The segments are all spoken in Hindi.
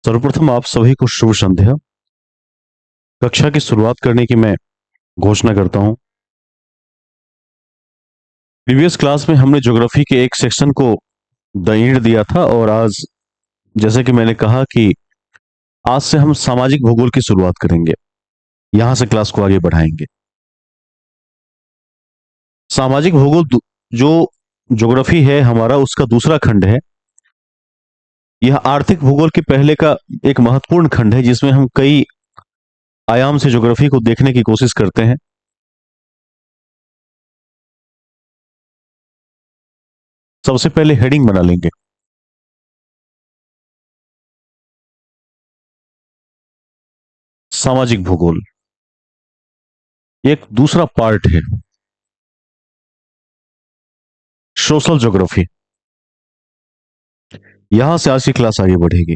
सर्वप्रथम आप सभी को शुभ संध्या। कक्षा की शुरुआत करने की मैं घोषणा करता हूं। प्रीवियस क्लास में हमने ज्योग्राफी के एक सेक्शन को द एंड दिया था और आज जैसे कि मैंने कहा कि आज से हम सामाजिक भूगोल की शुरुआत करेंगे। यहां से क्लास को आगे बढ़ाएंगे। सामाजिक भूगोल जो ज्योग्राफी है हमारा, उसका दूसरा खंड है। यह आर्थिक भूगोल के पहले का एक महत्वपूर्ण खंड है जिसमें हम कई आयाम से ज्योग्राफी को देखने की कोशिश करते हैं। सबसे पहले हेडिंग बना लेंगे। सामाजिक भूगोल एक दूसरा पार्ट है। सोशल ज्योग्राफी, यहां से आज की क्लास आगे बढ़ेगी।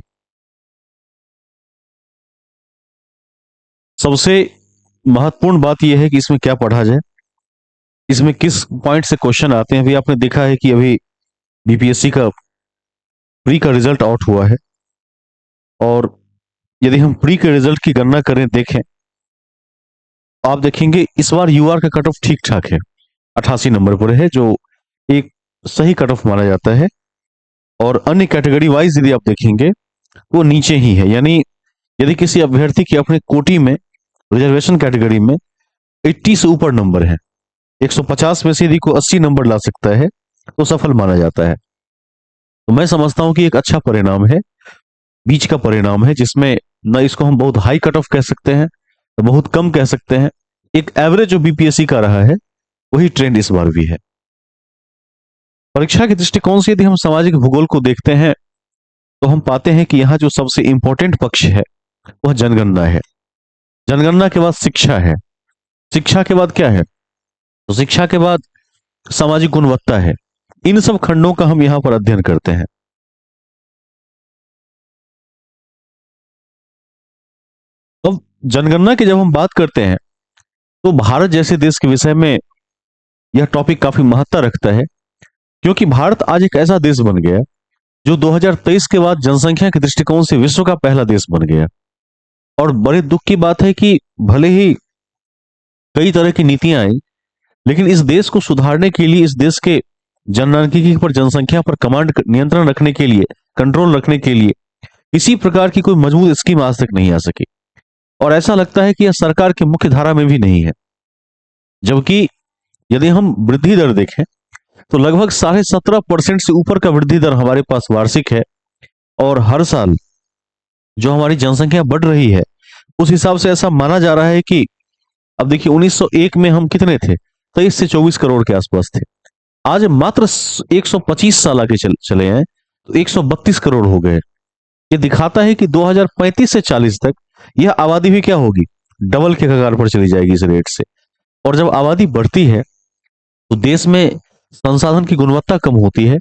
सबसे महत्वपूर्ण बात यह है कि इसमें क्या पढ़ा जाए, इसमें किस पॉइंट से क्वेश्चन आते हैं। अभी आपने देखा है कि अभी बीपीएससी का प्री का रिजल्ट आउट हुआ है और यदि हम प्री के रिजल्ट की गणना करें, देखें, आप देखेंगे इस बार यूआर का कट ऑफ ठीक ठाक है, 88 नंबर पर है, जो एक सही कट ऑफ माना जाता है। और अन्य कैटेगरी वाइज यदि आप देखेंगे वो नीचे ही है। यानी यदि किसी अभ्यर्थी की अपने कोटी में रिजर्वेशन कैटेगरी में 80 से ऊपर नंबर है, 150 में से यदि कोई 80 नंबर ला सकता है तो सफल माना जाता है। तो मैं समझता हूं कि एक अच्छा परिणाम है, बीच का परिणाम है, जिसमें न इसको हम बहुत हाई कट ऑफ कह सकते हैं तो बहुत कम कह सकते हैं। एक एवरेज जो बीपीएससी का रहा है वही ट्रेंड इस बार भी है। परीक्षा के दृष्टिकोण से यदि हम सामाजिक भूगोल को देखते हैं तो हम पाते हैं कि यहाँ जो सबसे इंपॉर्टेंट पक्ष है वह जनगणना है। जनगणना के बाद शिक्षा है। शिक्षा के बाद क्या है? तो शिक्षा के बाद सामाजिक गुणवत्ता है। इन सब खंडों का हम यहां पर अध्ययन करते हैं। अब जनगणना की जब हम बात करते हैं तो भारत जैसे देश के विषय में यह टॉपिक काफी महत्ता रखता है, क्योंकि भारत आज एक ऐसा देश बन गया जो 2023 के बाद जनसंख्या के दृष्टिकोण से विश्व का पहला देश बन गया। और बड़े दुख की बात है कि भले ही कई तरह की नीतियां आई, लेकिन इस देश को सुधारने के लिए, इस देश के जनसांख्यिकी पर, जनसंख्या पर कमांड नियंत्रण रखने के लिए, कंट्रोल रखने के लिए किसी प्रकार की कोई मजबूत स्कीम आज तक नहीं आ सकी। और ऐसा लगता है कि यह सरकार की मुख्य धारा में भी नहीं है। जबकि यदि हम वृद्धि दर देखें तो लगभग 17.5% से ऊपर का वृद्धि दर हमारे पास वार्षिक है। और हर साल जो हमारी जनसंख्या बढ़ रही है उस हिसाब से ऐसा माना जा रहा है कि अब देखिए 1901 में हम कितने थे? 23 से 24 करोड़ के आसपास थे। आज मात्र 125 साल आगे चले हैं तो 132 करोड़ हो गए। ये दिखाता है कि 2035 से 40 तक यह आबादी भी क्या होगी? डबल के कगार पर चली जाएगी इस रेट से। और जब आबादी बढ़ती है तो देश में संसाधन की गुणवत्ता कम होती है,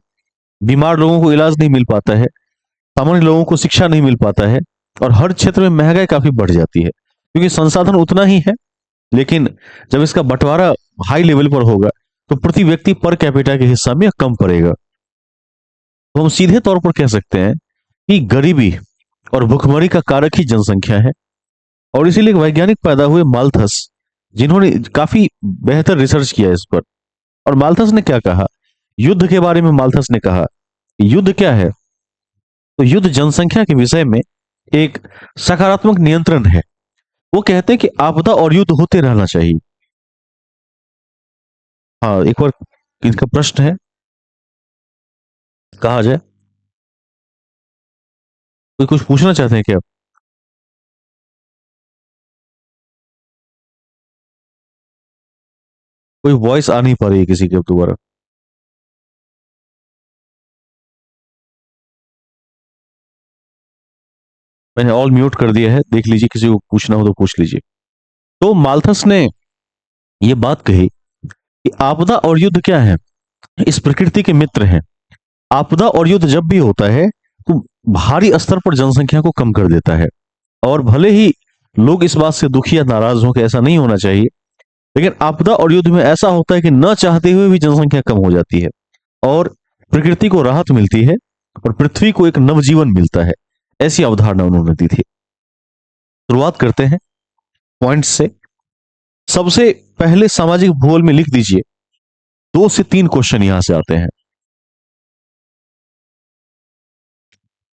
बीमार लोगों को इलाज नहीं मिल पाता है, सामान्य लोगों को शिक्षा नहीं मिल पाता है, और हर क्षेत्र में महंगाई काफी बढ़ जाती है, क्योंकि संसाधन उतना ही है, लेकिन जब इसका बंटवारा हाई लेवल पर होगा तो प्रति व्यक्ति पर कैपिटा के हिस्सा में कम पड़ेगा। तो हम सीधे तौर पर कह सकते हैं कि गरीबी और भुखमरी का कारक ही जनसंख्या है। और इसीलिए वैज्ञानिक पैदा हुए माल्थस, जिन्होंने काफी बेहतर रिसर्च किया इस पर। और माल्थस ने क्या कहा? युद्ध के बारे में माल्थस ने कहा, युद्ध क्या है? तो युद्ध जनसंख्या के विषय में एक सकारात्मक नियंत्रण है। वो कहते हैं कि आपदा और युद्ध होते रहना चाहिए। हाँ, एक बार इनका प्रश्न है, कहा जाए, कोई कुछ पूछना चाहते हैं क्या? कोई वॉइस आ नहीं पा रही है किसी के अब दोबारा। मैंने ऑल म्यूट कर दिया है, देख लीजिए, किसी को पूछना हो तो पूछ लीजिए। तो माल्थस ने यह बात कही कि आपदा और युद्ध क्या है? इस प्रकृति के मित्र हैं। आपदा और युद्ध जब भी होता है तो भारी स्तर पर जनसंख्या को कम कर देता है। और भले ही लोग इस बात से दुखी या नाराज हो कि ऐसा नहीं होना चाहिए, लेकिन आपदा और युद्ध में ऐसा होता है कि न चाहते हुए भी जनसंख्या कम हो जाती है और प्रकृति को राहत मिलती है और पृथ्वी को एक नवजीवन मिलता है। ऐसी अवधारणा उन्होंने दी थी। शुरुआत करते हैं पॉइंट से। सबसे पहले सामाजिक भूगोल में लिख दीजिए, 2 से 3 क्वेश्चन यहां से आते हैं।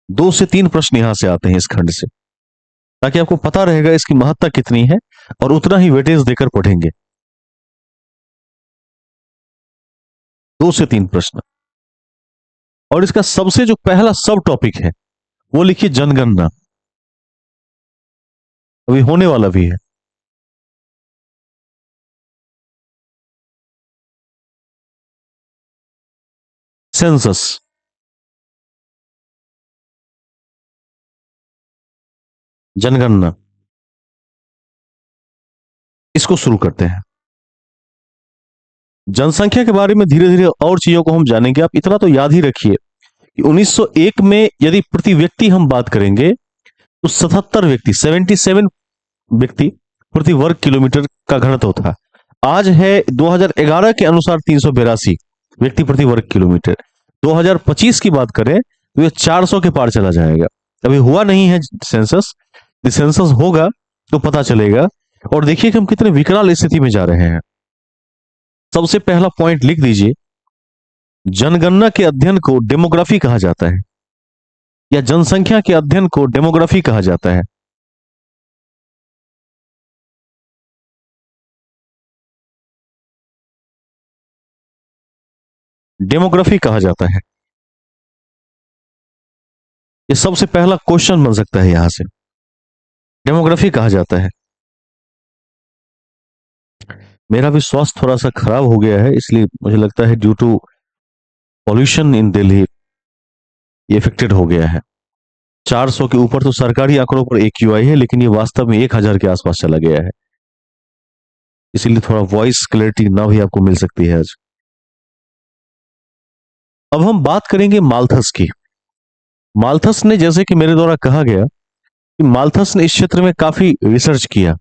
2 से 3 प्रश्न यहां से आते हैं इस खंड से, ताकि आपको पता रहेगा इसकी महत्ता कितनी है और उतना ही वेटेज देकर पढ़ेंगे। 2 से 3 प्रश्न। और इसका सबसे जो पहला सब टॉपिक है वो लिखिए जनगणना। अभी होने वाला भी है। सेंसस। जनगणना। इसको शुरू करते हैं। जनसंख्या के बारे में धीरे धीरे और चीजों को हम जानेंगे। आप इतना तो याद ही रखिए कि 1901 में यदि प्रति व्यक्ति हम बात करेंगे तो 77 व्यक्ति, 77 व्यक्ति प्रति वर्ग किलोमीटर का घनत्व था। आज है 2011 के अनुसार 382 व्यक्ति प्रति वर्ग किलोमीटर। 2025 की बात करें तो ये 400 के पार चला जाएगा। अभी हुआ नहीं है सेंसस। सेंसस होगा तो पता चलेगा। और देखिए कि हम कितने विकराल स्थिति में जा रहे हैं। सबसे पहला पॉइंट लिख दीजिए, जनगणना के अध्ययन को डेमोग्राफी कहा जाता है, या जनसंख्या के अध्ययन को डेमोग्राफी कहा जाता है। डेमोग्राफी कहा जाता है। ये सबसे पहला क्वेश्चन बन सकता है यहां से। डेमोग्राफी कहा जाता है। मेरा भी स्वास्थ्य थोड़ा सा खराब हो गया है, इसलिए मुझे लगता है due to pollution in Delhi ये इफेक्टेड हो गया है। 400 के ऊपर तो सरकारी आंकड़ों पर AQI है, लेकिन ये वास्तव में 1000 के आसपास चला गया है। इसीलिए थोड़ा वॉइस क्लैरिटी ना भी आपको मिल सकती है आज। अब हम बात करेंगे माल्थस की। माल्थस ने, जैसे कि मेरे द्वारा कहा गया, कि माल्थस ने इस क्षेत्र में काफी रिसर्च किया।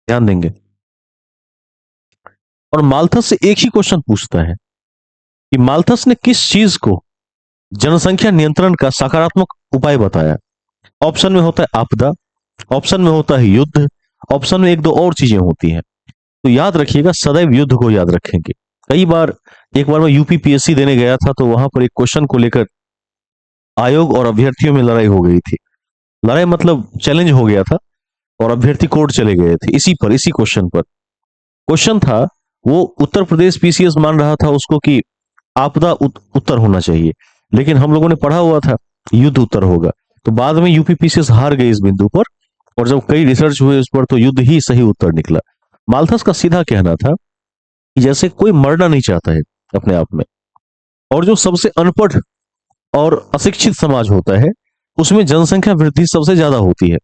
ध्यान देंगे। और माल्थस से एक ही क्वेश्चन पूछता है कि माल्थस ने किस चीज को जनसंख्या नियंत्रण का सकारात्मक उपाय बताया। ऑप्शन में होता है आपदा, ऑप्शन में होता है युद्ध, ऑप्शन में एक दो और चीजें होती हैं। तो याद रखिएगा, सदैव युद्ध को याद रखेंगे। कई बार, एक बार मैं UPPSC देने गया था तो वहां पर एक क्वेश्चन को लेकर आयोग और अभ्यर्थियों में लड़ाई हो गई थी। लड़ाई मतलब चैलेंज हो गया था और अभ्यर्थी कोर्ट चले गए थे इसी क्वेश्चन पर। क्वेश्चन था, वो उत्तर प्रदेश PCS मान रहा था उसको कि आपदा उत्तर होना चाहिए, लेकिन हम लोगों ने पढ़ा हुआ था युद्ध उत्तर होगा। तो बाद में UPPSC हार गई इस बिंदु पर, और जब कई रिसर्च हुए उस पर तो युद्ध ही सही उत्तर निकला। माल्थस का सीधा कहना था कि जैसे कोई मरना नहीं चाहता है अपने आप में, और जो सबसे अनपढ़ और अशिक्षित समाज होता है उसमें जनसंख्या वृद्धि सबसे ज्यादा होती है।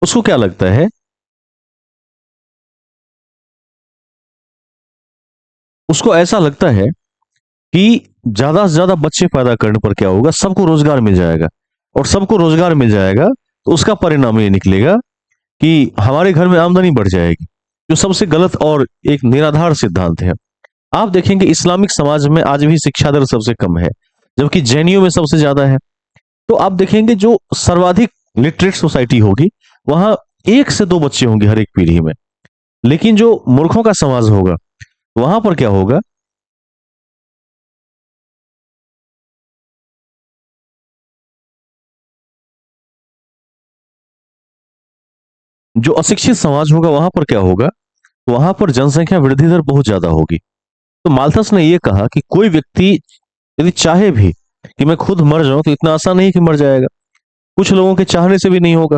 उसको क्या लगता है, उसको ऐसा लगता है कि ज्यादा से ज्यादा बच्चे पैदा करने पर क्या होगा, सबको रोजगार मिल जाएगा। और सबको रोजगार मिल जाएगा तो उसका परिणाम ये निकलेगा कि हमारे घर में आमदनी बढ़ जाएगी, जो सबसे गलत और एक निराधार सिद्धांत है। आप देखेंगे इस्लामिक समाज में आज भी शिक्षा दर सबसे कम है, जबकि जैनियों में सबसे ज्यादा है। तो आप देखेंगे जो सर्वाधिक लिटरेट सोसाइटी होगी वहां 1 से 2 बच्चे होंगे हर एक पीढ़ी में। लेकिन जो मूर्खों का समाज होगा वहां पर क्या होगा, जो अशिक्षित समाज होगा वहां पर क्या होगा, वहां पर जनसंख्या वृद्धि दर बहुत ज्यादा होगी। तो माल्थस ने यह कहा कि कोई व्यक्ति यदि चाहे भी कि मैं खुद मर जाऊं तो इतना आसान नहीं कि मर जाएगा। कुछ लोगों के चाहने से भी नहीं होगा।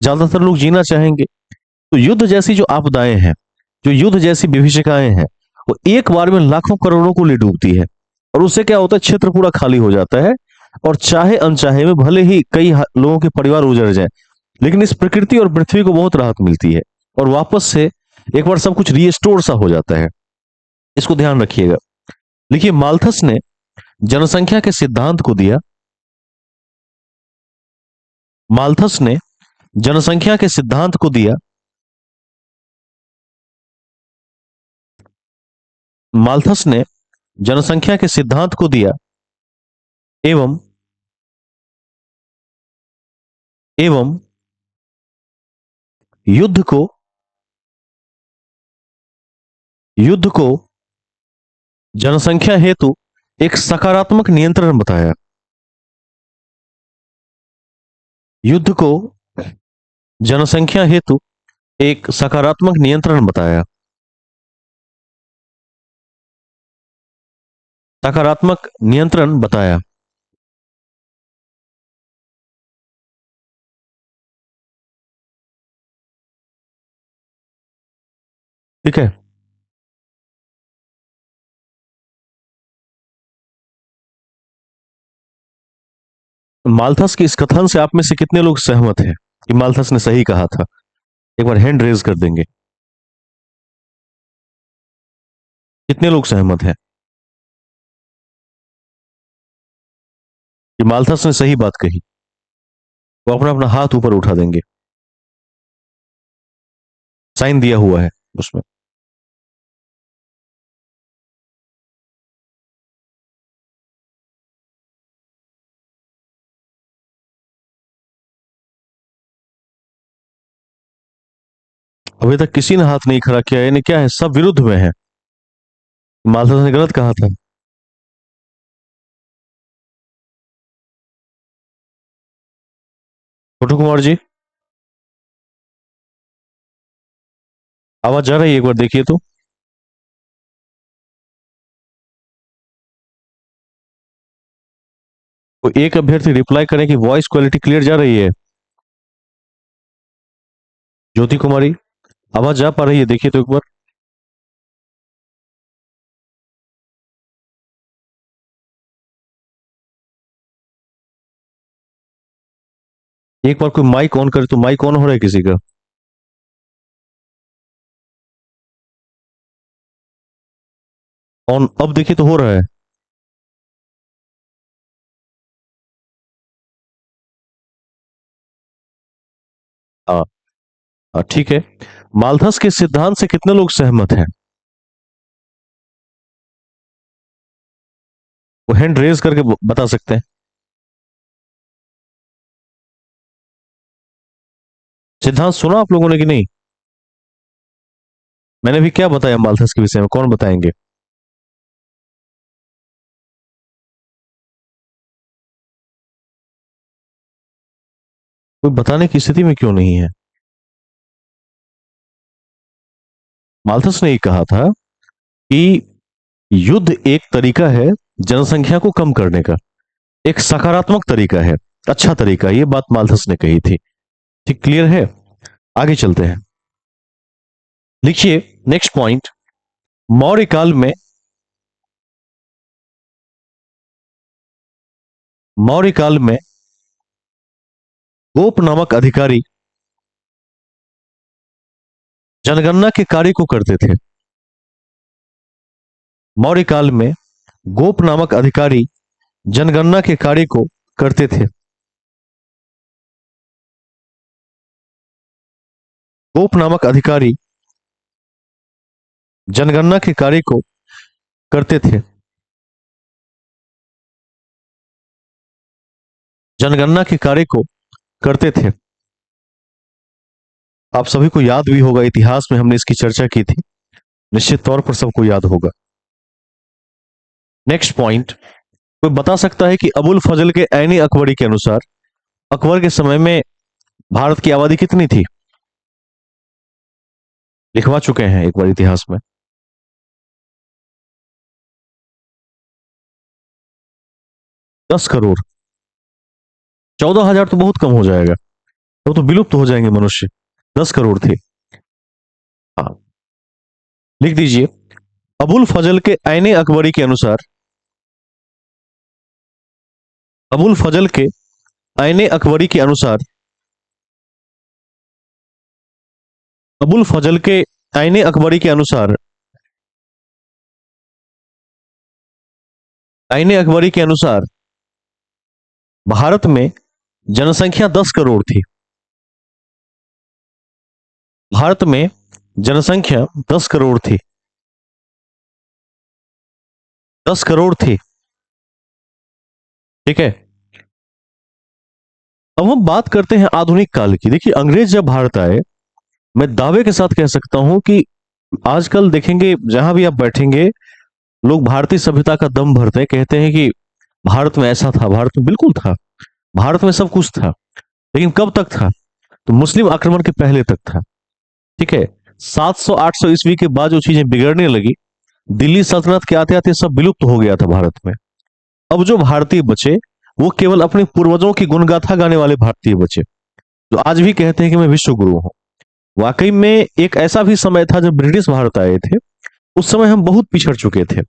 ज्यादातर लोग जीना चाहेंगे। तो युद्ध जैसी जो आपदाएं हैं, जो युद्ध जैसी विभीषिकाएं हैं, वो एक बार में लाखों करोड़ों को ले डूबती है। और उससे क्या होता है, क्षेत्र पूरा खाली हो जाता है। और चाहे अनचाहे में भले ही कई लोगों के परिवार उजड़ जाए, लेकिन इस प्रकृति और पृथ्वी को बहुत राहत मिलती है। और वापस से एक बार सब कुछ रीस्टोर सा हो जाता है। इसको ध्यान रखिएगा। देखिए, माल्थस ने जनसंख्या के सिद्धांत को दिया। माल्थस ने जनसंख्या के सिद्धांत को दिया। माल्थस ने जनसंख्या के सिद्धांत को दिया एवं एवं युद्ध को युद्ध को जनसंख्या हेतु एक सकारात्मक नियंत्रण बताया। युद्ध को जनसंख्या हेतु एक सकारात्मक नियंत्रण बताया। सकारात्मक नियंत्रण बताया। ठीक है। माल्थस की इस कथन से आप में से कितने लोग सहमत हैं कि माल्थस ने सही कहा था? एक बार हैंड रेज कर देंगे। कितने लोग सहमत हैं कि माल्थस ने सही बात कही? वो अपना अपना हाथ ऊपर उठा देंगे। साइन दिया हुआ है उसमें। अभी तक किसी ने हाथ नहीं खड़ा किया, यानी क्या है, सब विरुद्ध में है। माल्थस ने गलत कहा था। छोटू कुमार जी, आवाज जा रही है? एक बार देखिए तो। वो एक अभ्यर्थी रिप्लाई करें कि वॉइस क्वालिटी क्लियर जा रही है। ज्योति कुमारी, आवाज जा पा रही है? देखिए तो एक बार। एक बार कोई माइक ऑन करे तो। माइक ऑन हो रहा है किसी का? ऑन, अब देखिए तो हो रहा है। हाँ। हाँ, ठीक है। माल्थस के सिद्धांत से कितने लोग सहमत हैं? वो हैंड रेज करके बता सकते हैं। सिद्धांत सुना आप लोगों ने कि नहीं? मैंने भी क्या बताया माल्थस के विषय में, कौन बताएंगे? कोई बताने की स्थिति में क्यों नहीं है? माल्थस ने ये कहा था कि युद्ध एक तरीका है जनसंख्या को कम करने का, एक सकारात्मक तरीका है, अच्छा तरीका है। ये बात माल्थस ने कही थी। ठीक, क्लियर है? आगे चलते हैं। लिखिए नेक्स्ट पॉइंट। मौर्य काल में मौर्य काल में गोप नामक अधिकारी जनगणना के कार्य को करते थे। मौर्य काल में गोप नामक अधिकारी जनगणना के कार्य को करते थे। गोप नामक अधिकारी जनगणना के कार्य को करते थे। जनगणना के कार्य को करते थे। आप सभी को याद भी होगा, इतिहास में हमने इसकी चर्चा की थी। निश्चित तौर पर सबको याद होगा। Next point. कोई बता सकता है कि अबुल फजल के ऐनी अकबरी के अनुसार अकबर के समय में भारत की आबादी कितनी थी? लिखवा चुके हैं एक बार इतिहास में। 10 करोड़। 14,000 तो बहुत कम हो जाएगा, तो विलुप्त हो जाएंगे मनुष्य। 10 करोड़ थे। हाँ, लिख दीजिए। अबुल फजल के ऐने अकबरी के अनुसार अबुल फजल के ऐने अकबरी के अनुसार अबुल फजल के ऐने अकबरी के अनुसार ऐने अकबरी के अनुसार भारत में जनसंख्या 10 करोड़ थी। भारत में जनसंख्या 10 करोड़ थी। 10 करोड़ थी। ठीक है। अब हम बात करते हैं आधुनिक काल की। देखिए, अंग्रेज जब भारत आए, मैं दावे के साथ कह सकता हूं कि आजकल देखेंगे जहां भी आप बैठेंगे, लोग भारतीय सभ्यता का दम भरते हैं, कहते हैं कि भारत में ऐसा था, भारत में बिल्कुल था, भारत में सब कुछ था। लेकिन कब तक था? तो मुस्लिम आक्रमण के पहले तक था। ठीक है, 700-800 ईस्वी के बाद जो चीजें बिगड़ने लगी, दिल्ली सल्तनत के आते आते सब विलुप्त हो गया था भारत में। अब जो भारतीय बचे, वो केवल अपने पूर्वजों की गुणगाथा गाने वाले भारतीय बचे, जो आज भी कहते हैं कि मैं विश्व गुरु हूं। वाकई में एक ऐसा भी समय था जब ब्रिटिश भारत आए थे, उस समय हम बहुत पिछड़ चुके थे।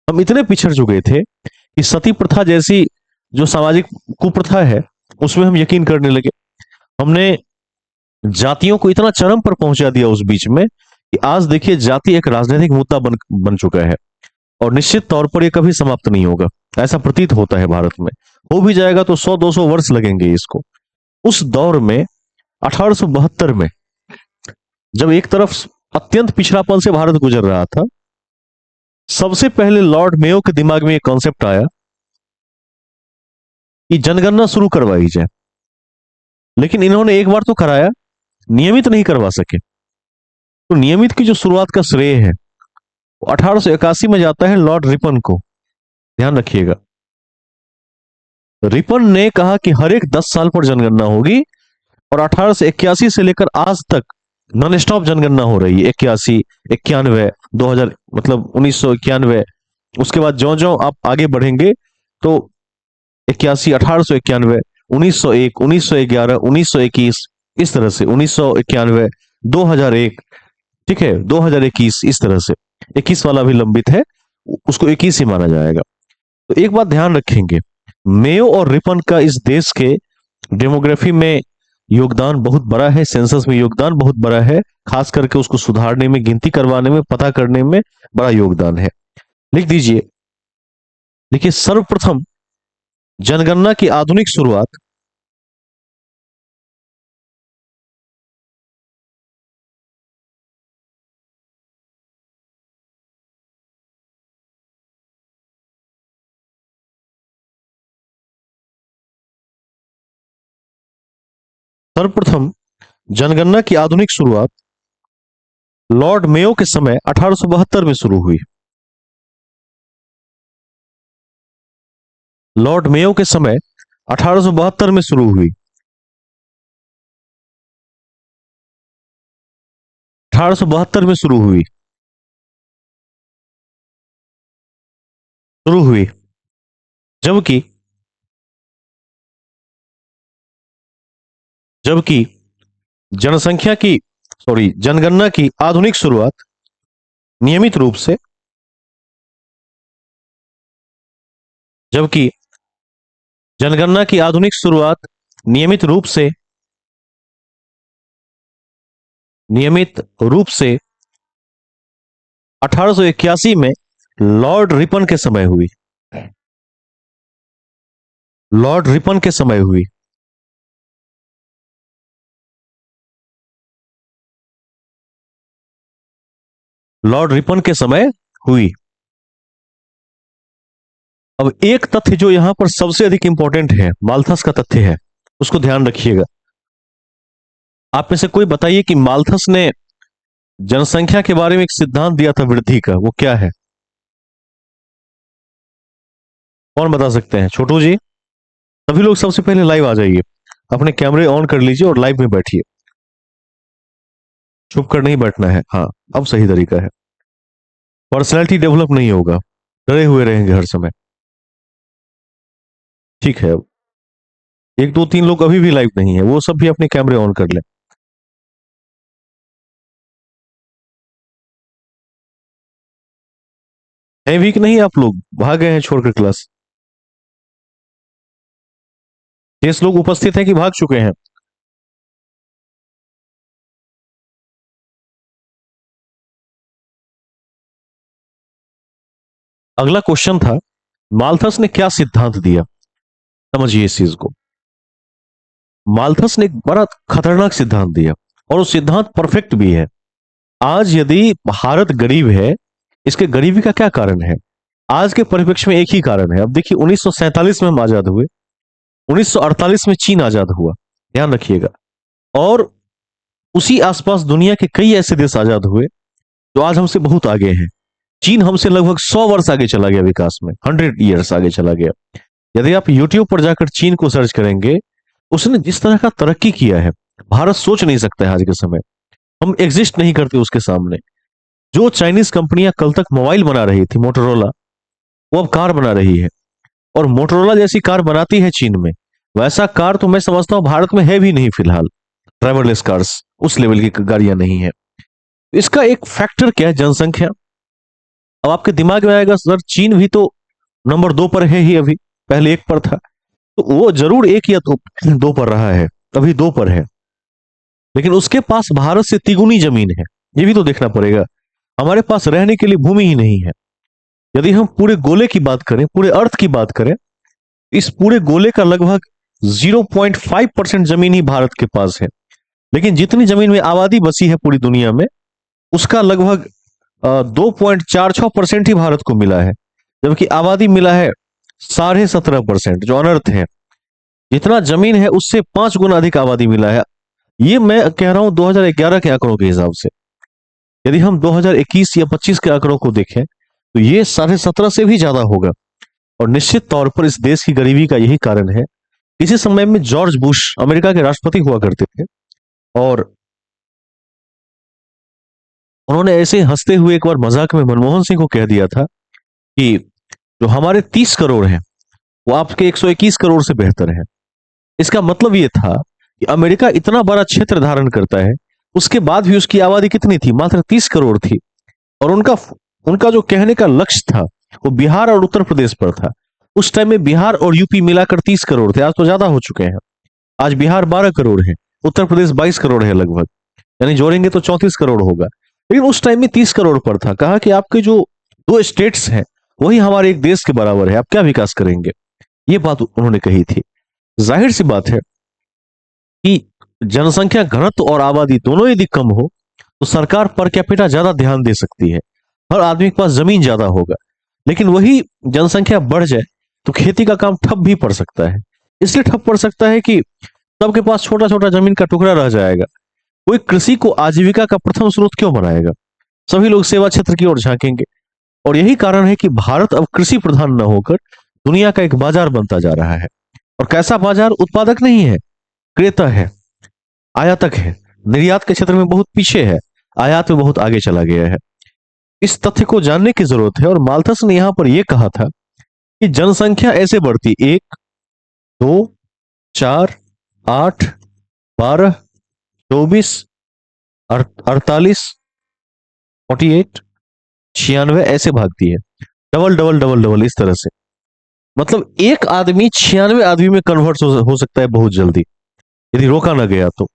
हम इतने पिछड़ चुके थे कि सती प्रथा जैसी जो सामाजिक कुप्रथा है, उसमें हम यकीन करने लगे। हमने जातियों को इतना चरम पर पहुंचा दिया उस बीच में कि आज देखिए जाति एक राजनीतिक मुद्दा बन चुका है, और निश्चित तौर पर यह कभी समाप्त नहीं होगा, ऐसा प्रतीत होता है भारत में। हो भी जाएगा तो 100-200 वर्ष लगेंगे इसको। उस दौर में 1872 में, जब एक तरफ अत्यंत पिछड़ापन से भारत गुजर रहा था, सबसे पहले लॉर्ड मेयो के दिमाग में एक कॉन्सेप्ट आया कि जनगणना शुरू करवाई जाए। लेकिन इन्होंने एक बार तो कराया, नियमित नहीं करवा सके। तो नियमित की जो शुरुआत का श्रेय है, वो 1881 में जाता है लॉर्ड रिपन को। ध्यान रखिएगा, रिपन ने कहा कि हर एक 10 साल पर जनगणना होगी, और 1881 से लेकर आज तक नॉन स्टॉप जनगणना हो रही है। 81, 91, 2000, मतलब 1991। उसके बाद ज्यो ज्यो आप आगे बढ़ेंगे तो 81, 1891, 1901, 1911, 1921, इस तरह से 1991, 2001, ठीक है, 2021, इस तरह से 21 वाला भी लंबित है, उसको 21 ही माना जाएगा। तो एक बात ध्यान रखेंगे, मेयो और रिपन का इस देश के डेमोग्राफी में योगदान बहुत बड़ा है, सेंसस में योगदान बहुत बड़ा है, खास करके उसको सुधारने में, गिनती करवाने में, पता करने में बड़ा योगदान है। लिख दीजिए। देखिए, सर्वप्रथम जनगणना की आधुनिक शुरुआत सर्वप्रथम जनगणना की आधुनिक शुरुआत लॉर्ड मेयो के समय 1872 में शुरू हुई। लॉर्ड मेयो के समय 1872 में शुरू हुई। 1872 में शुरू हुई। जबकि जबकि जनसंख्या की सॉरी जनगणना की आधुनिक शुरुआत नियमित रूप से जबकि जनगणना की आधुनिक शुरुआत नियमित रूप से 1881 में लॉर्ड रिपन के समय हुई। लॉर्ड रिपन के समय हुई। लॉर्ड रिपन के समय हुई। अब एक तथ्य जो यहां पर सबसे अधिक इंपॉर्टेंट है, माल्थस का तथ्य है, उसको ध्यान रखिएगा। आप में से कोई बताइए कि माल्थस ने जनसंख्या के बारे में एक सिद्धांत दिया था वृद्धि का, वो क्या है? कौन बता सकते हैं? छोटू जी। सभी लोग सबसे पहले लाइव आ जाइए, अपने कैमरे ऑन कर लीजिए और लाइव में बैठिए। छुप कर नहीं बैठना है। हाँ, अब सही तरीका है। पर्सनैलिटी डेवलप नहीं होगा, डरे हुए रहेंगे हर समय। ठीक है, एक दो तीन लोग अभी भी लाइव नहीं है, वो सब भी अपने कैमरे ऑन कर लें। हैं भी कि नहीं? आप लोग भाग गए हैं छोड़कर क्लास? 6 लोग उपस्थित हैं कि भाग चुके हैं? अगला क्वेश्चन था, माल्थस ने क्या सिद्धांत दिया? समझिए इस चीज को। माल्थस ने एक बड़ा खतरनाक सिद्धांत दिया, और वो सिद्धांत परफेक्ट भी है। आज यदि भारत गरीब है, इसके गरीबी का क्या कारण है? आज के परिप्रेक्ष्य में एक ही कारण है। अब देखिए, 1947 में हम आजाद हुए, 1948 में चीन आजाद हुआ, ध्यान रखिएगा। और उसी आसपास दुनिया के कई ऐसे देश आजाद हुए जो आज हमसे बहुत आगे हैं। चीन हमसे लगभग 100 वर्ष आगे चला गया विकास में, 100 years आगे चला गया। यदि आप यूट्यूब पर जाकर चीन को सर्च करेंगे, उसने जिस तरह का तरक्की किया है, भारत सोच नहीं सकता है आज के समय। हम एग्जिस्ट नहीं करते उसके सामने। जो चाइनीज कंपनियां कल तक मोबाइल बना रही थी, मोटोरोला, वो अब कार बना रही है। और मोटोरोला जैसी कार बनाती है चीन में, वैसा कार तो मैं समझता हूं भारत में है भी नहीं फिलहाल। ड्राइवरलेस कार्स उस लेवल की गाड़ियां नहीं है। इसका एक फैक्टर क्या है? जनसंख्या। अब आपके दिमाग में आएगा, सर चीन भी तो नंबर 2 पर है ही अभी, पहले 1 पर था। तो वो जरूर 1 या 2 पर रहा है, अभी 2 पर है। लेकिन उसके पास भारत से तिगुनी जमीन है, ये भी तो देखना पड़ेगा। हमारे पास रहने के लिए भूमि ही नहीं है। यदि हम पूरे गोले की बात करें, पूरे अर्थ की बात करें, इस पूरे गोले का लगभग 0.5% जमीन ही भारत के पास है। लेकिन जितनी जमीन में आबादी बसी है पूरी दुनिया में, उसका लगभग 2.46% ही भारत को मिला है। जबकि आबादी मिला है 17.5%, जो अनर्थ है। जितना जमीन है उससे 5 गुना अधिक आबादी मिला है। ये मैं कह रहा हूं 2011 के आंकड़ों के हिसाब से। यदि हम 2021 या 25 के आंकड़ों को देखें, तो ये 17.5 से भी ज्यादा होगा। और निश्चित तौर पर इस देश की गरीबी का यही कारण है। किसी समय में जॉर्ज बुश अमेरिका के राष्ट्रपति हुआ करते थे, और उन्होंने ऐसे हंसते हुए एक बार मजाक में मनमोहन सिंह को कह दिया था कि जो हमारे 30 करोड़ हैं, वो आपके 121 करोड़ से बेहतर है। इसका मतलब ये था कि अमेरिका इतना बड़ा क्षेत्र धारण करता है, उसके बाद भी उसकी आबादी कितनी थी? मात्र 30 करोड़ थी। और उनका उनका जो कहने का लक्ष्य था, वो बिहार और उत्तर प्रदेश पर था। उस टाइम में बिहार और यूपी मिलाकर 30 करोड़ थे, आज तो ज्यादा हो चुके हैं। आज बिहार 12 करोड़ है, उत्तर प्रदेश 22 करोड़ है लगभग, यानी जोड़ेंगे तो 34 करोड़ होगा। लेकिन उस टाइम में 30 करोड़ पर था। कहा कि आपके जो 2 स्टेट्स हैं, वही हमारे एक देश के बराबर है, आप क्या विकास करेंगे? ये बात उन्होंने कही थी। जाहिर सी बात है कि जनसंख्या घनत्व और आबादी दोनों यदि कम हो, तो सरकार पर कैपिटा ज्यादा ध्यान दे सकती है, हर आदमी के पास जमीन ज्यादा होगा। लेकिन वही जनसंख्या बढ़ जाए तो खेती का काम ठप भी पड़ सकता है। इसलिए ठप पड़ सकता है कि सबके पास छोटा छोटा जमीन का टुकड़ा रह जाएगा। कोई कृषि को आजीविका का प्रथम स्रोत क्यों बनाएगा? सभी लोग सेवा क्षेत्र की ओर झांकेंगे। और यही कारण है कि भारत अब कृषि प्रधान न होकर दुनिया का एक बाजार बनता जा रहा है। और कैसा बाजार? उत्पादक नहीं है, क्रेता है, आयातक है। निर्यात के क्षेत्र में बहुत पीछे है, आयात में बहुत आगे चला गया है। इस तथ्य को जानने की जरूरत है। और माल्थस ने यहां पर यह कहा था कि जनसंख्या ऐसे बढ़ती, 1, 2, 4, 8, 12, 24, 48, 48, 96 ऐसे भागती है। डबल डबल डबल डबल इस तरह से। मतलब एक आदमी 96 आदमी में कन्वर्ट हो सकता है बहुत जल्दी, यदि रोका ना गया तो।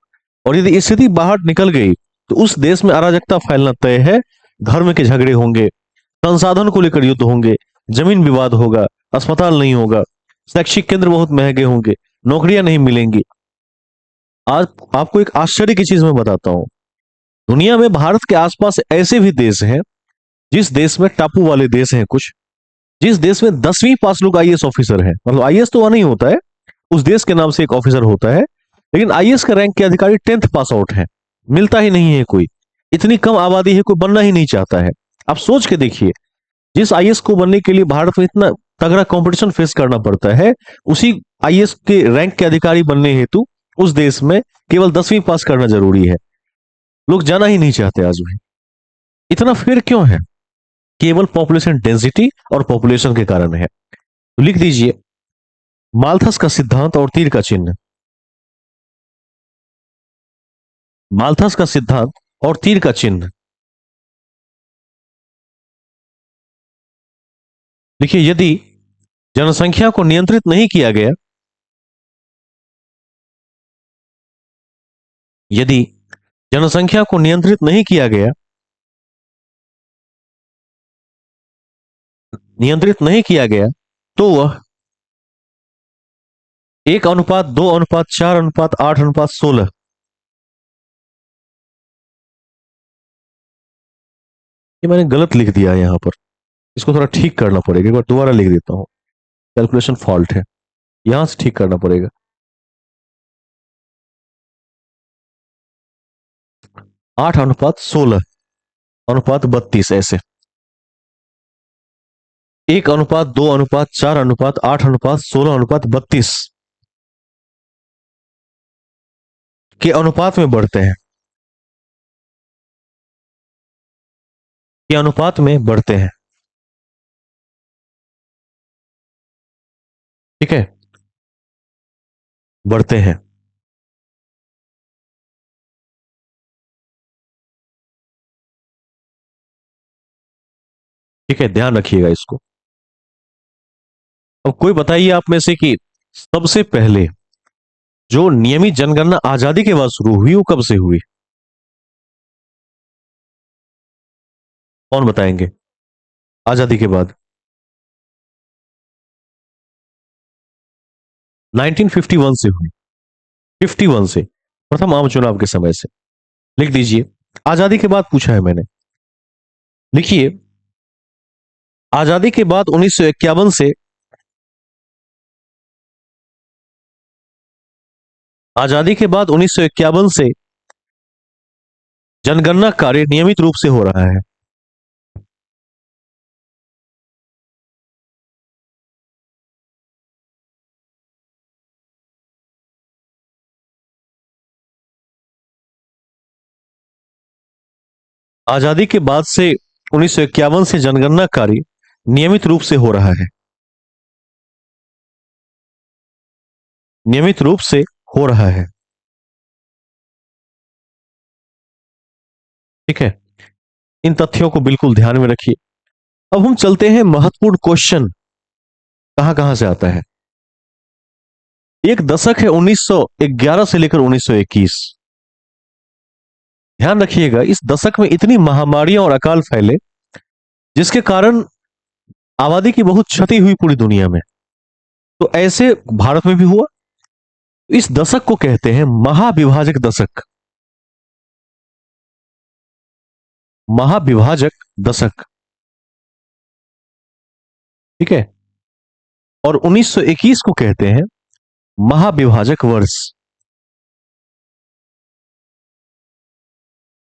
और यदि स्थिति बाहर निकल गई, तो उस देश में अराजकता फैलना तय है। धर्म के झगड़े होंगे, संसाधन को लेकर युद्ध होंगे, जमीन विवाद होगा, अस्पताल नहीं होगा, शैक्षिक केंद्र बहुत महंगे होंगे, नौकरियां नहीं मिलेंगी। आज आपको एक आश्चर्य की चीज मैं बताता हूं। दुनिया में भारत के आसपास ऐसे भी देश हैं, जिस देश में टापू वाले देश हैं कुछ, जिस देश में 10वीं पास लोग आईएएस ऑफिसर हैं। मतलब आईएएस तो वहां नहीं होता है, उस देश के नाम से एक ऑफिसर होता है, लेकिन आईएएस का रैंक के अधिकारी 10th पास आउट है। मिलता ही नहीं है कोई। इतनी कम आबादी है, कोई बनना ही नहीं चाहता है। आप सोच के देखिए, जिस आईएएस को बनने के लिए भारत में इतना तगड़ा कंपटीशन फेस करना पड़ता है, उसी आईएएस के रैंक के अधिकारी बनने हेतु उस देश में केवल 10वीं पास करना जरूरी है। लोग जाना ही नहीं चाहते आज भी। इतना फिर क्यों है? केवल पॉपुलेशन डेंसिटी और पॉपुलेशन के कारण है। तो लिख दीजिए, माल्थस का सिद्धांत और तीर का चिन्ह। माल्थस का सिद्धांत और तीर का चिन्ह। देखिए, यदि जनसंख्या को नियंत्रित नहीं किया गया, यदि जनसंख्या को नियंत्रित नहीं किया गया, नियंत्रित नहीं किया गया, तो वह 1:2:4:8:16। ये मैंने गलत लिख दिया है यहां पर, इसको थोड़ा ठीक करना पड़ेगा। एक बार दोबारा लिख देता हूं, कैलकुलेशन फॉल्ट है। यहां से ठीक करना पड़ेगा। 8:16:32 ऐसे। 1:2:4:8:16:32 के अनुपात में बढ़ते हैं, के अनुपात में बढ़ते हैं। ठीक है, बढ़ते हैं। ठीक है, ध्यान रखिएगा इसको। अब कोई बताइए आप में से कि सबसे पहले जो नियमित जनगणना आजादी के बाद शुरू हुई वो कब से हुई? कौन बताएंगे? आजादी के बाद 1951 से हुई। 51 से, प्रथम आम चुनाव के समय से। लिख दीजिए, आजादी के बाद पूछा है मैंने। लिखिए, आजादी के बाद 1951 से, आजादी के बाद 1951 से जनगणना कार्य नियमित रूप से हो रहा है। आजादी के बाद से 1951 से जनगणना कार्य नियमित रूप से हो रहा है। नियमित रूप से हो रहा है। ठीक है, इन तथ्यों को बिल्कुल ध्यान में रखिए। अब हम चलते हैं, महत्वपूर्ण क्वेश्चन कहां कहां से आता है। एक दशक है 1911 से लेकर 1921। ध्यान रखिएगा, इस दशक में इतनी महामारियां और अकाल फैले जिसके कारण आबादी की बहुत क्षति हुई पूरी दुनिया में। तो ऐसे भारत में भी हुआ। इस दशक को कहते हैं महाविभाजक दशक। महाविभाजक दशक। ठीक है, और 1921 को कहते हैं महाविभाजक वर्ष।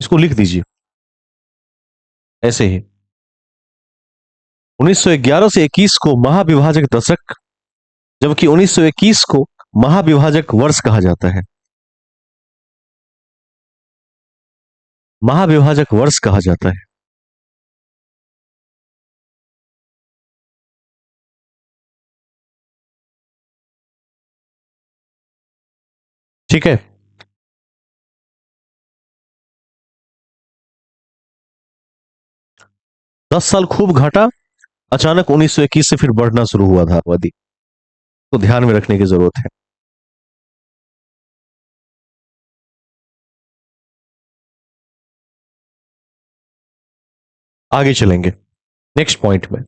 इसको लिख दीजिए ऐसे ही, 1911 से 21 को महाविभाजक दशक, जबकि 1921 को महाविभाजक वर्ष कहा जाता है। महाविभाजक वर्ष कहा जाता है। ठीक है, 10 साल खूब घटा, अचानक 1921 से फिर बढ़ना शुरू हुआ था आबादी। तो ध्यान में रखने की जरूरत है। आगे चलेंगे नेक्स्ट पॉइंट में।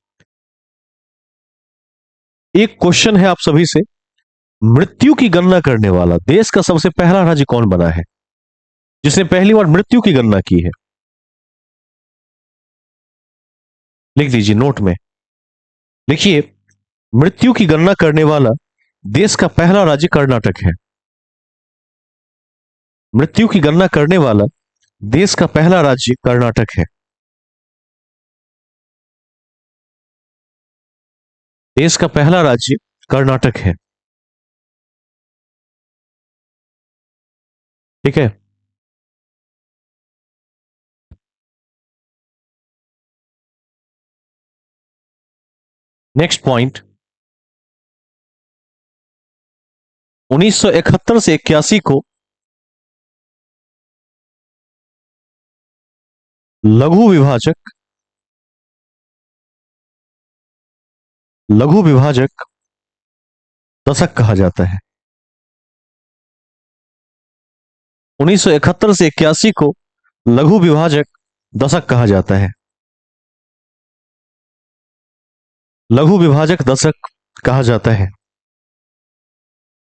एक क्वेश्चन है आप सभी से, मृत्यु की गणना करने वाला देश का सबसे पहला राज्य कौन बना है, जिसने पहली बार मृत्यु की गणना की है? लिख दीजिए नोट में। लिखिए, मृत्यु की गणना करने वाला देश का पहला राज्य कर्नाटक है। मृत्यु की गणना करने वाला देश का पहला राज्य कर्नाटक है। देश का पहला राज्य कर्नाटक है। ठीक है, नेक्स्ट पॉइंट, 1971 से 81 को लघु विभाजक, लघु विभाजक दशक कहा जाता है। 1971 से 81 को लघु विभाजक दशक कहा जाता है। लघु विभाजक दशक कहा जाता है।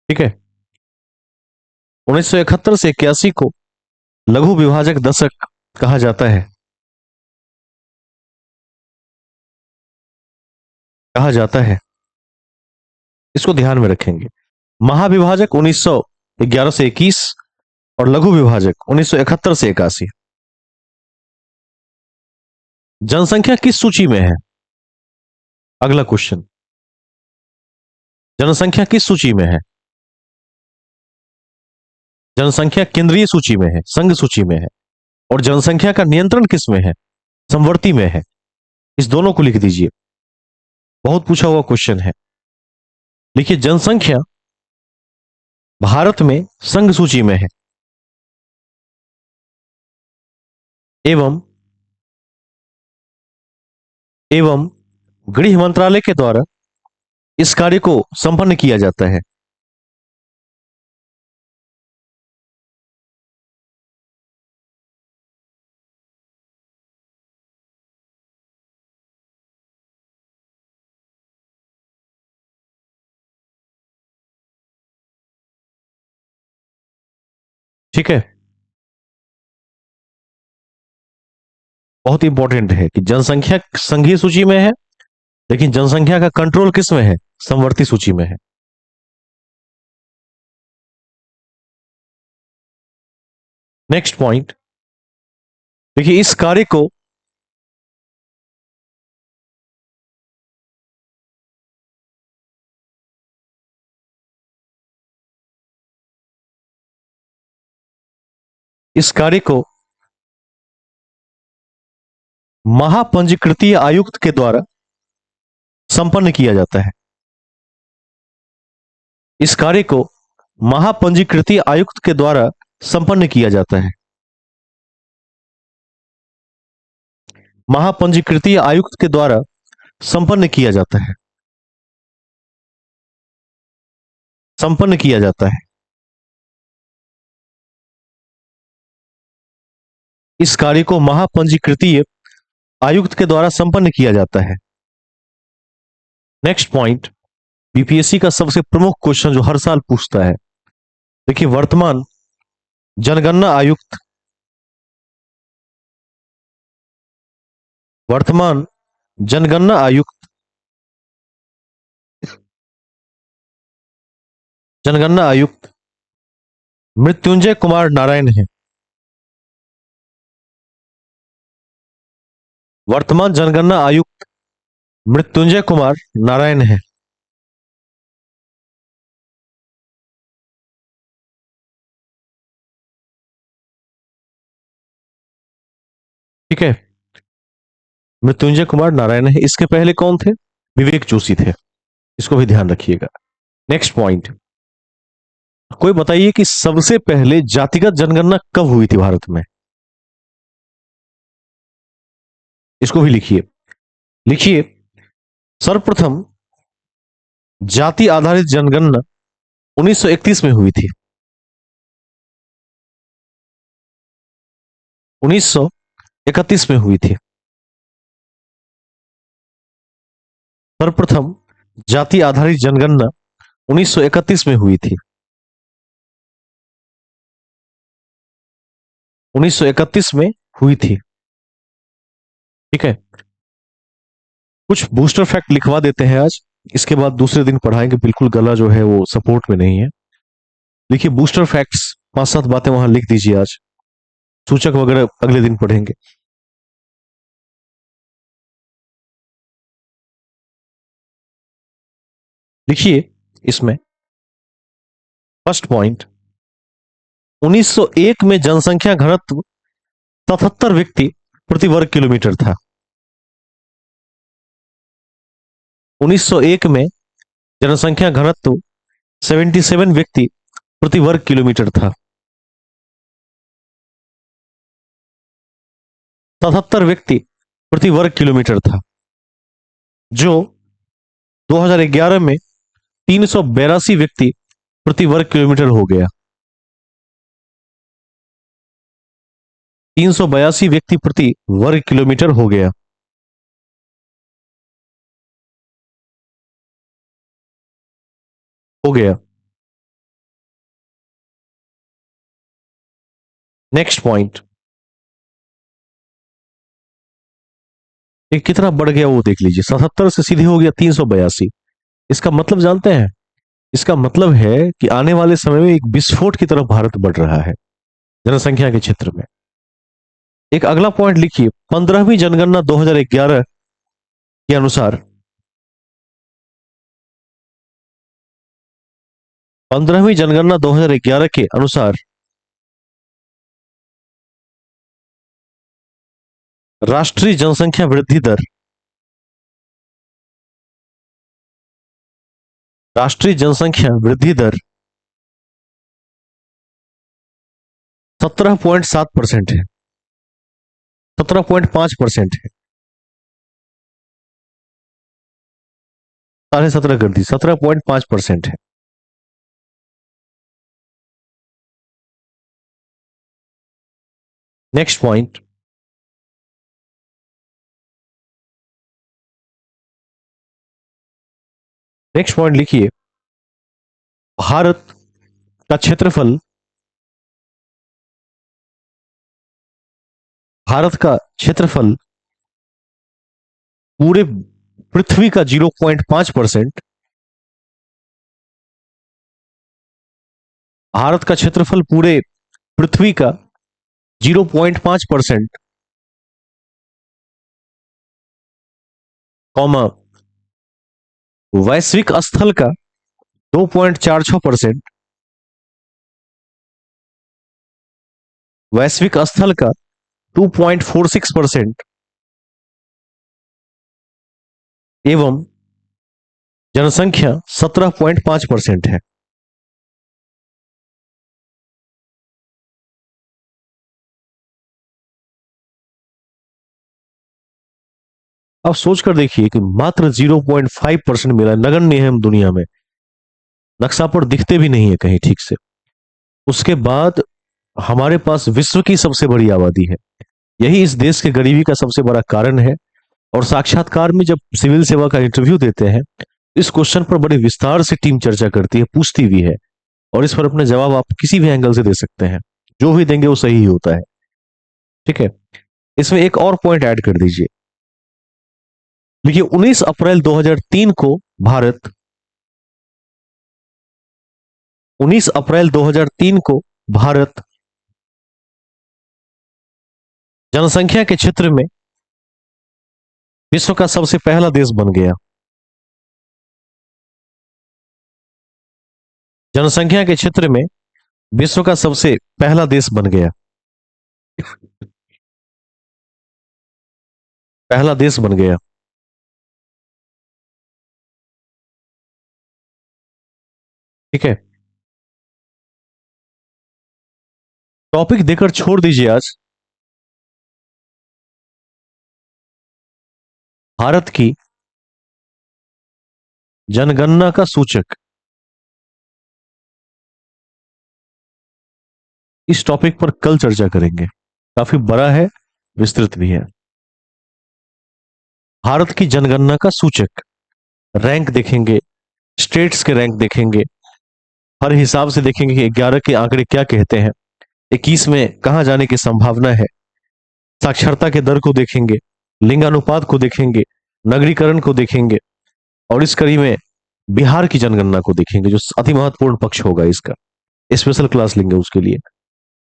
ठीक है, 1971 से 81 को लघु विभाजक दशक कहा जाता है। कहा जाता है। इसको ध्यान में रखेंगे। महाविभाजक 1911 से 21 और लघु विभाजक 1971 से 81। जनसंख्या किस सूची में है? अगला क्वेश्चन, जनसंख्या किस सूची में है? जनसंख्या केंद्रीय सूची में है, संघ सूची में है। और जनसंख्या का नियंत्रण किस में है? समवर्ती में है। इस दोनों को लिख दीजिए, बहुत पूछा हुआ क्वेश्चन है। लिखिए, जनसंख्या भारत में संघ सूची में है एवं गृह मंत्रालय के द्वारा इस कार्य को संपन्न किया जाता है। ठीक है, बहुत इंपॉर्टेंट है कि जनसंख्या संघीय सूची में है, लेकिन जनसंख्या का कंट्रोल किस में है? समवर्ती सूची में है। नेक्स्ट पॉइंट देखिए, इस कार्य को महापंजीकृतीय आयुक्त के द्वारा संपन्न किया जाता है। इस कार्य को महापंजीकृतीय आयुक्त के द्वारा संपन्न किया जाता है। महापंजीकृतीय आयुक्त के द्वारा संपन्न किया जाता है। संपन्न किया जाता है। इस कार्य को महापंजीकृतीय आयुक्त के द्वारा संपन्न किया जाता है। नेक्स्ट पॉइंट, बीपीएससी का सबसे प्रमुख क्वेश्चन जो हर साल पूछता है, देखिए, वर्तमान जनगणना आयुक्त वर्तमान जनगणना आयुक्त जनगणना आयुक्त मृत्युंजय कुमार नारायण है। वर्तमान जनगणना आयुक्त मृत्युंजय कुमार नारायण है। ठीक है, मृत्युंजय कुमार नारायण है। इसके पहले कौन थे? विवेक जोशी थे। इसको भी ध्यान रखिएगा। नेक्स्ट पॉइंट, कोई बताइए कि सबसे पहले जातिगत जनगणना कब हुई थी भारत में? इसको भी लिखिए। लिखिए, सर्वप्रथम जाति आधारित जनगणना 1931 में हुई थी। 1931 में हुई थी। सर्वप्रथम जाति आधारित जनगणना 1931 में हुई थी। 1931 में हुई थी। ठीक है, कुछ बूस्टर फैक्ट लिखवा देते हैं आज, इसके बाद दूसरे दिन पढ़ाएंगे। बिल्कुल गला जो है वो सपोर्ट में नहीं है। देखिए, बूस्टर फैक्ट्स 5-7 बातें वहां लिख दीजिए आज। सूचक वगैरह अगले दिन पढ़ेंगे। लिखिए इसमें फर्स्ट पॉइंट, 1901 में जनसंख्या घनत्व 77 व्यक्ति प्रति वर्ग किलोमीटर था। 1901 में जनसंख्या घनत्व 77 व्यक्ति प्रति वर्ग किलोमीटर था। 77 व्यक्ति प्रति वर्ग किलोमीटर था, जो 2011 में 382 व्यक्ति प्रति वर्ग किलोमीटर हो गया। 382 व्यक्ति प्रति वर्ग किलोमीटर हो गया। हो गया। नेक्स्ट पॉइंट, कितना बढ़ गया वो देख लीजिए। 77 से सीधे हो गया 382। इसका मतलब जानते हैं? इसका मतलब है कि आने वाले समय में एक विस्फोट की तरफ भारत बढ़ रहा है जनसंख्या के क्षेत्र में। एक अगला पॉइंट लिखिए, 15वीं जनगणना 2011 के अनुसार 15वीं जनगणना 2011 के अनुसार राष्ट्रीय जनसंख्या वृद्धि दर, राष्ट्रीय जनसंख्या वृद्धि दर 17.7% है, 17.5% है। 17.5 कर दी, 17.5% है। नेक्स्ट पॉइंट, नेक्स्ट पॉइंट लिखिए, भारत का क्षेत्रफल, भारत का क्षेत्रफल पूरे पृथ्वी का 0.5%, भारत का क्षेत्रफल पूरे पृथ्वी का 0.5%, कॉमा वैश्विक स्थल का 2.46%, वैश्विक स्थल का 2.46% एवं जनसंख्या 17.5% है। अब सोचकर देखिए कि मात्र 0.5% मिला, नगण्य है हम दुनिया में, नक्शा पर दिखते भी नहीं है कहीं ठीक से। उसके बाद हमारे पास विश्व की सबसे बड़ी आबादी है। यही इस देश के गरीबी का सबसे बड़ा कारण है। और साक्षात्कार में जब सिविल सेवा का इंटरव्यू देते हैं, इस क्वेश्चन पर बड़े विस्तार से टीम चर्चा करती है, पूछती भी है, और इस पर अपने जवाब आप किसी भी एंगल से दे सकते हैं, जो भी देंगे वो सही ही होता है। ठीक है, इसमें एक और पॉइंट ऐड कर दीजिए। देखिए, 19 अप्रैल 2003 को भारत, 19 अप्रैल 2003 को भारत जनसंख्या के क्षेत्र में विश्व का सबसे पहला देश बन गया। जनसंख्या के क्षेत्र में विश्व का सबसे पहला देश बन गया, पहला देश बन गया। ठीक है, टॉपिक देकर छोड़ दीजिए आज। भारत की जनगणना का सूचक, इस टॉपिक पर कल चर्चा करेंगे, काफी बड़ा है, विस्तृत भी है। भारत की जनगणना का सूचक, रैंक देखेंगे, स्टेट्स के रैंक देखेंगे, हर हिसाब से देखेंगे कि 11 के आंकड़े क्या कहते हैं, 21 में कहां जाने की संभावना है, साक्षरता के दर को देखेंगे, लिंगानुपात को देखेंगे, नगरीकरण को देखेंगे, और इस कड़ी में बिहार की जनगणना को देखेंगे, जो अति महत्वपूर्ण पक्ष होगा इसका, स्पेशल क्लास लेंगे उसके लिए।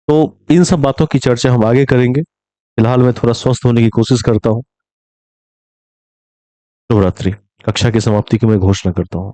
तो इन सब बातों की चर्चा हम आगे करेंगे। फिलहाल मैं थोड़ा स्वस्थ होने की कोशिश करता हूँ। शुभ रात्रि। कक्षा की समाप्ति की मैं घोषणा करता हूँ।